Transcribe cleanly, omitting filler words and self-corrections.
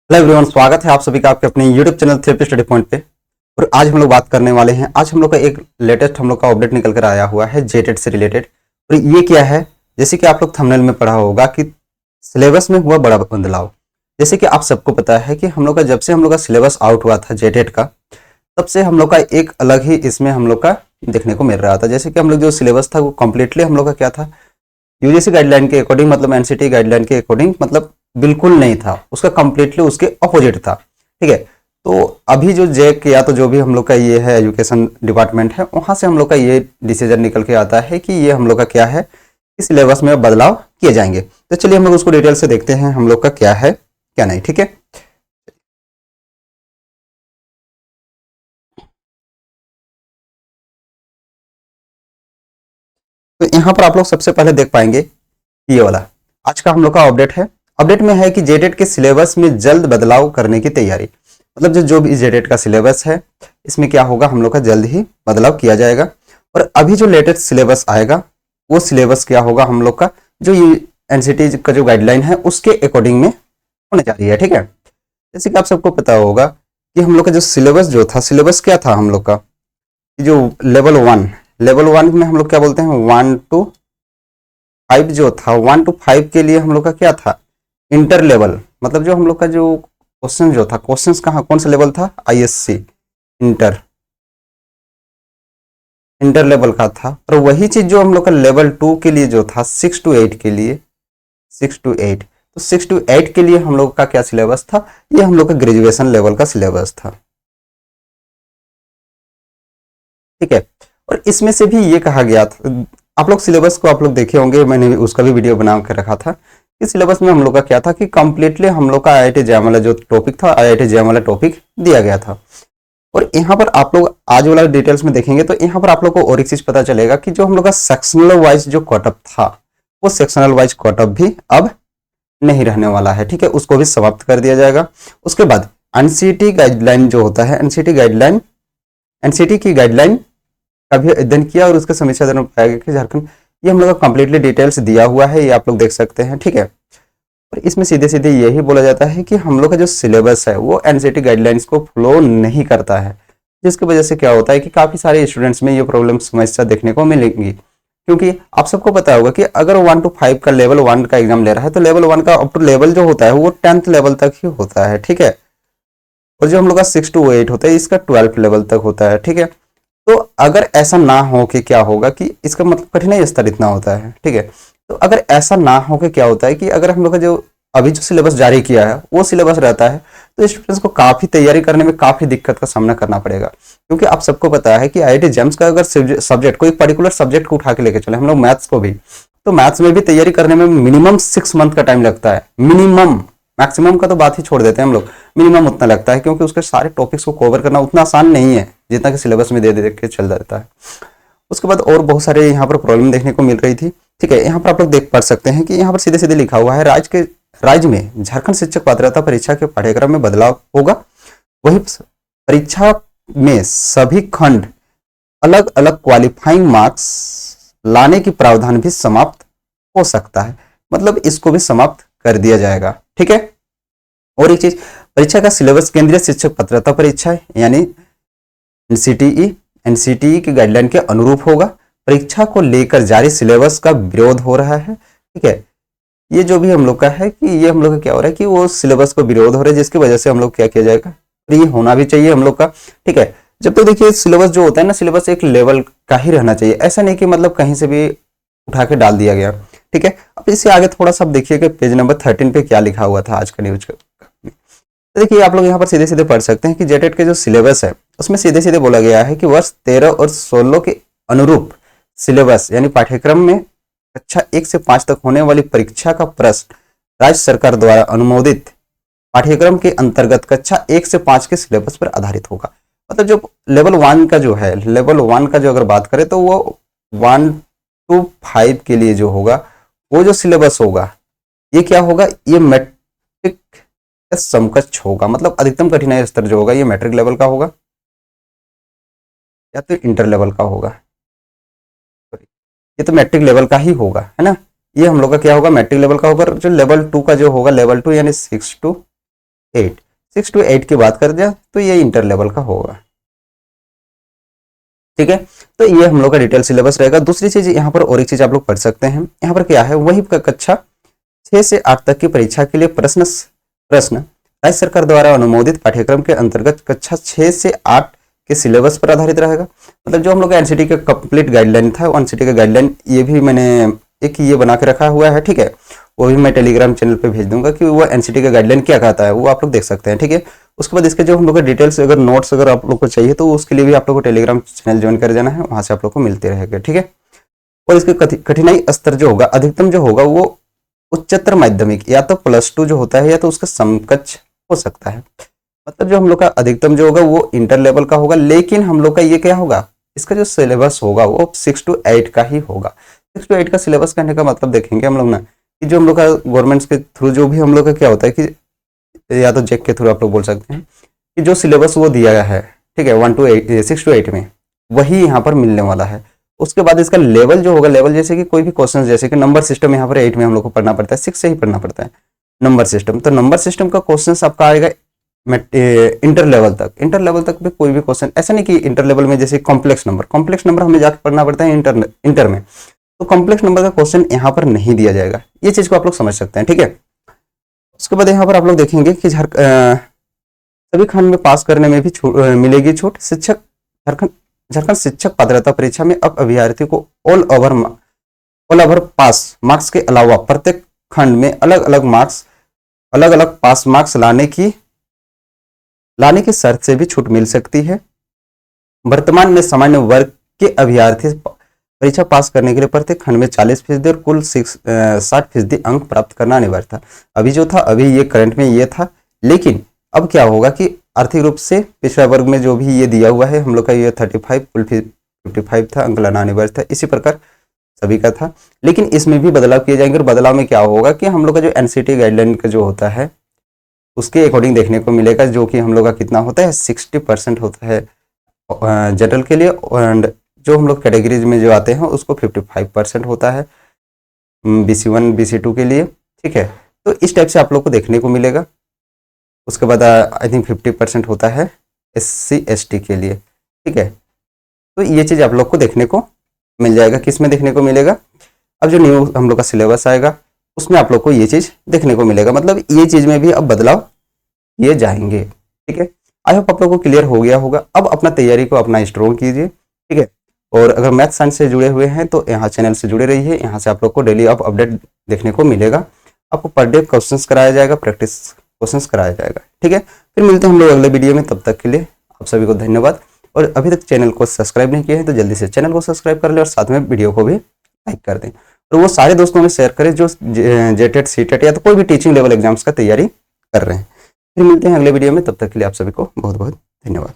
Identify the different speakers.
Speaker 1: Hello everyone, स्वागत है आप सभी का आपके अपने YouTube channel therapy study point पे। और आज हम लोग बात करने वाले हैं। आज हम लोग का एक लेटेस्ट हम लोग का अपडेट निकल कर आया हुआ है जेटेट से रिलेटेड। और ये क्या है, जैसे कि आप लोग थंबनेल में पढ़ा होगा कि सिलेबस में हुआ बड़ा बदलाव। जैसे कि आप सबको पता है कि हम लोग का जब से हम लोग का सिलेबस आउट हुआ था जेटेट का, तब से हम लोग का एक अलग ही इसमें हम लोग का देखने को मिल रहा था। जैसे कि हम लोग जो सिलेबस था वो कम्प्लीटली हम लोग का क्या था, यूजीसी गाइडलाइन के अकॉर्डिंग, मतलब एनसीटी गाइडलाइन के अकॉर्डिंग, मतलब बिल्कुल नहीं था, उसका कंप्लीटली उसके अपोजिट था। ठीक है, तो अभी जो जैक या तो जो भी हम लोग का ये है एजुकेशन डिपार्टमेंट है, वहां से हम लोग का ये डिसीजन निकल के आता है कि ये हम लोग का क्या है कि सिलेबस में बदलाव किए जाएंगे। तो चलिए हम लोग उसको डिटेल से देखते हैं हम लोग का क्या है क्या नहीं। ठीक है, तो यहाँ पर आप लोग सबसे पहले देख पाएंगे ये वाला आज का हम लोग का अपडेट है। अपडेट में है कि जेटेट के सिलेबस में जल्द बदलाव करने की तैयारी। मतलब जो जो भी जेटेट का सिलेबस है, इसमें क्या होगा, हम लोग का जल्द ही बदलाव किया जाएगा। और अभी जो लेटेस्ट सिलेबस आएगा वो सिलेबस क्या होगा, हम लोग का जो ये एनसीटी का जो गाइडलाइन है उसके अकॉर्डिंग में होने जा रही है। ठीक है, जैसे कि आप सबको पता होगा कि हम लोग का जो सिलेबस जो था, सिलेबस क्या था हम लोग का, जो लेवल वन में हम लोग क्या बोलते हैं, 1 to 5 जो था, 1 to 5 के लिए हम लोग का क्या था, इंटर लेवल। मतलब जो हम लोग का जो क्वेश्चन जो था, क्वेश्चन कहाँ कौन सा लेवल था, आईएससी इंटर इंटर लेवल का था। और वही चीज जो हम लोग का लेवल 2 के लिए जो था, 6 to 8 के लिए, 6 to 8, तो 6 to 8 के लिए हम लोग का क्या सिलेबस था, ये हम लोग का ग्रेजुएशन लेवल का सिलेबस था। ठीक है, और इसमें से भी ये कहा गया था, आप लोग सिलेबस को आप लोग देखे होंगे, मैंने उसका भी वीडियो बना कर रखा था। इस सिलेबस में हम लोग का क्या था कि कंप्लीटली हम लोग का आईआईटी जेईई वाला जो टॉपिक था, आईआईटी जेईई वाला टॉपिक दिया गया था। और यहाँ पर आप लोग आज वाला डिटेल्स में देखेंगे तो यहाँ पर आप लोग को और एक चीज पता चलेगा कि जो हम लोग का सेक्शनल वाइज जो कटअप था, वो सेक्शनल वाइज कटअप भी अब नहीं रहने वाला है। ठीक है, उसको भी समाप्त कर दिया जाएगा। उसके बाद एनसीटी गाइडलाइन जो होता है, एनसीटी की गाइडलाइन का भी अध्ययन किया और उसका समीक्षा अध्ययन पाया गया कि झारखंड, ये हम लोग का कंप्लीटली डिटेल्स दिया हुआ है, ये आप लोग देख सकते हैं। ठीक है, और इसमें सीधे सीधे यही बोला जाता है कि हम लोग का जो सिलेबस है वो एनसीटी गाइडलाइंस को फॉलो नहीं करता है, जिसकी वजह से क्या होता है कि काफी सारे स्टूडेंट्स में ये प्रॉब्लम समस्या देखने को मिलेंगी। क्योंकि आप सबको पता होगा कि अगर 1 to 5 का लेवल 1 का एग्जाम ले रहा है तो लेवल 1 का अप टू लेवल जो होता है वो 10th लेवल तक ही होता है। ठीक है, और जो हम लोग का 6 to 8 होता है इसका 12th लेवल तक होता है। ठीक है, तो अगर ऐसा ना हो कि क्या होगा कि इसका मतलब कठिनाई स्तर इतना होता है। ठीक है, तो अगर ऐसा ना हो कि क्या होता है कि अगर हम लोग का जो अभी जो सिलेबस जारी किया है वो सिलेबस रहता है, तो स्टूडेंट्स को काफी तैयारी करने में काफी दिक्कत का सामना करना पड़ेगा। क्योंकि आप सबको पता है कि आईआईटी जेम्स का अगर सब्जेक्ट, कोई पर्टिकुलर सब्जेक्ट को उठा के लेके चले हम लोग मैथ्स को भी, तो मैथ्स में भी तैयारी करने में मिनिमम 6 मंथ का टाइम लगता है। मिनिमम, मैक्सिमम का तो बात ही छोड़ देते हैं हम लोग, मिनिमम उतना लगता है, क्योंकि उसके सारे टॉपिक्स को कवर करना उतना आसान नहीं है जितना कि सिलेबस में दे दे के चल जाता है। उसके बाद और बहुत सारे यहाँ पर प्रॉब्लम देखने को मिल रही थी। ठीक है, यहाँ पर आप लोग देख पा सकते हैं कि यहाँ पर सीधे सीधे लिखा हुआ है, राज्य में झारखंड शिक्षक पात्रता परीक्षा के पाठ्यक्रम में बदलाव होगा। वही परीक्षा में सभी खंड अलग अलग क्वालिफाइंग मार्क्स लाने की प्रावधान भी समाप्त हो सकता है। मतलब इसको भी समाप्त कर दिया जाएगा। ठीक है, और एक चीज, परीक्षा का सिलेबस केंद्रीय शिक्षक पात्रता परीक्षा यानी एनसीटीई की गाइडलाइन के अनुरूप होगा। परीक्षा को लेकर जारी सिलेबस का विरोध हो रहा है। ठीक है, ये जो भी हम लोग का है कि ये हम लोग का क्या हो रहा है कि वो सिलेबस को विरोध हो रहा है, जिसकी वजह से हम लोग क्या किया जाएगा, ये होना भी चाहिए हम लोग का। ठीक है, जब तो देखिए सिलेबस जो होता है ना, सिलेबस एक लेवल का ही रहना चाहिए, ऐसा नहीं कि मतलब कहीं से भी उठा के डाल दिया गया। ठीक है, अब इससे आगे थोड़ा सा देखिए कि पेज नंबर 13 पे क्या लिखा हुआ था आज का न्यूज का। तो देखिए आप लोग यहाँ पर सीधे सीधे पढ़ सकते हैं कि जेटेट के जो सिलेबस है उसमें सीधे सीधे बोला गया है कि वर्ष 13 और 16 के अनुरूप सिलेबस यानी पाठ्यक्रम में कक्षा 1 से 5 तक होने वाली परीक्षा का प्रश्न राज्य सरकार द्वारा अनुमोदित पाठ्यक्रम के अंतर्गत कक्षा 1 से 5 के सिलेबस पर आधारित होगा। मतलब जो लेवल 1 का जो है, लेवल 1 का जो अगर बात करें तो वो 1 to 5 के लिए जो होगा, वो जो सिलेबस होगा ये क्या होगा, ये मैट्रिक समकक्ष होगा। मतलब अधिकतम कठिनाई स्तर जो होगा ये मैट्रिक लेवल का होगा या तो इंटर लेवल का होगा। ये तो मैट्रिक लेवल का ही होगा, है ना। ये हम लोग का क्या होगा, मैट्रिक लेवल का होगा। जो लेवल 2 का जो होगा, लेवल 2 यानी 6 to 8, 6 to 8 की बात कर दिया तो ये इंटर लेवल का होगा। ठीक है, तो ये हम लोग का डिटेल सिलेबस रहेगा। दूसरी चीज यहाँ पर और एक चीज आप लोग पढ़ सकते हैं, यहाँ पर क्या है, वही कक्षा 6 से 8 तक की परीक्षा के लिए प्रश्न राज्य सरकार द्वारा अनुमोदित पाठ्यक्रम के अंतर्गत कक्षा 6 से 8 के सिलेबस पर आधारित रहेगा। मतलब जो हम लोग का एनसीटी का कंप्लीट गाइडलाइन था, एनसीटी का गाइडलाइन ये भी मैंने एक ये बना के रखा हुआ है। ठीक है, वो भी मैं टेलीग्राम चैनल पे भेज दूंगा कि वो एनसीटी का गाइडलाइन क्या कहता है, वो आप लोग देख सकते हैं। ठीक है, उसके बाद इसके जो हम लोग का डिटेल्स अगर नोट्स अगर आप लोग को चाहिए तो उसके लिए भी आप लोग को टेलीग्राम चैनल ज्वाइन कर जाना है, वहां से आप लोग को मिलते रहेगा। ठीक है, और इसके कठिनाई स्तर जो होगा, अधिकतम जो होगा वो उच्चतर माध्यमिक या तो +2 जो होता है या तो उसका समकक्ष हो सकता है। मतलब जो हम लोग का अधिकतम जो होगा वो इंटर लेवल का होगा, लेकिन हम लोग का ये क्या होगा, इसका जो सिलेबस होगा वो 6 to 8 का ही होगा। 6 to 8 का सिलेबस कहने का मतलब देखेंगे हम लोग ना कि जो हम लोग का गवर्नमेंट के थ्रू जो भी हम लोग का क्या होता है कि या तो जेक के थ्रू आप लोग बोल सकते हैं कि जो सिलेबस वो दिया गया है, ठीक है, 6 to 8 में वही यहाँ पर मिलने वाला है। उसके बाद इसका लेवल जो होगा, लेवल जैसे कि कोई भी क्वेश्चन, जैसे कि नंबर सिस्टम यहाँ पर 8 में हम लोग को पढ़ना पड़ता है, 6 से ही पढ़ना पड़ता है नंबर सिस्टम। तो नंबर सिस्टम का क्वेश्चन आपका आएगा इंटर लेवल तक। इंटर लेवल तक भी कोई भी क्वेश्चन, ऐसा नहीं कि इंटर लेवल में जैसे कॉम्प्लेक्स नंबर हमें जाकर पढ़ना पड़ता है इंटर में, तो कॉम्प्लेक्स नंबर का क्वेश्चन यहाँ पर नहीं दिया जाएगा। ये चीज को आप लोग समझ सकते हैं। ठीक है, उसके बाद यहाँ पर आप लोग देखेंगे कि सभी खंड में पास करने में भी मिलेगी छूट। झारखंड शिक्षक पात्रता परीक्षा में अब अभ्यर्थी को ऑल ओवर पास मार्क्स के अलावा प्रत्येक खंड में अलग अलग पास मार्क्स लाने की शर्त से भी छूट मिल सकती है। वर्तमान में सामान्य वर्ग के अभ्यर्थी परीक्षा पास करने के लिए प्रत्येक खंड में 40% और कुल 60% अंक प्राप्त करना अनिवार्य था। अभी जो था, अभी ये करंट में ये था, लेकिन अब क्या होगा कि आर्थिक रूप से पिछड़ा वर्ग में जो भी ये दिया हुआ है हम लोग का, ये 35 कुल 55 था, अंक लाना अनिवार्य था, इसी प्रकार सभी का था। लेकिन इसमें भी बदलाव किए जाएंगे और बदलाव में क्या होगा कि हम लोग का जो एनसीटी गाइडलाइन का जो होता है उसके अकॉर्डिंग देखने को मिलेगा, जो कि हम लोग का कितना होता है, 60% होता है जनरल के लिए, एंड जो हम लोग कैटेगरीज में जो आते हैं उसको 55% होता है BC1 BC2 के लिए। ठीक है, तो इस टाइप से आप लोग को देखने को मिलेगा। उसके बाद आई थिंक 50% होता है SC ST के लिए। ठीक है, तो ये चीज़ आप लोग को देखने को मिल जाएगा। किस में देखने को मिलेगा, अब जो न्यू हम लोग का सिलेबस आएगा उसमें आप लोग को ये चीज़ देखने को मिलेगा। मतलब ये चीज़ में भी अब बदलाव किए जाएंगे। ठीक है, आई होप आप लोग को क्लियर हो गया होगा। अब अपना तैयारी को अपना स्ट्रॉन्ग कीजिए। ठीक है, और अगर मैथ साइंस से जुड़े हुए हैं तो यहाँ चैनल से जुड़े रहिए, यहाँ से आप लोग को डेली अपडेट देखने को मिलेगा। आपको पर डे क्वेश्चंस कराया जाएगा, प्रैक्टिस क्वेश्चंस कराया जाएगा। ठीक है, फिर मिलते हैं हम लोग अगले वीडियो में, तब तक के लिए आप सभी को धन्यवाद। और अभी तक चैनल को सब्सक्राइब नहीं किया है तो जल्दी से चैनल को सब्सक्राइब कर ले और साथ में वीडियो को भी लाइक कर दें और वो सारे दोस्तों में शेयर करें जो जेटेट सीटेट या तो कोई भी टीचिंग लेवल एग्जाम्स का तैयारी कर रहे हैं। फिर मिलते हैं अगले वीडियो में, तब तक के लिए आप सभी को बहुत बहुत धन्यवाद।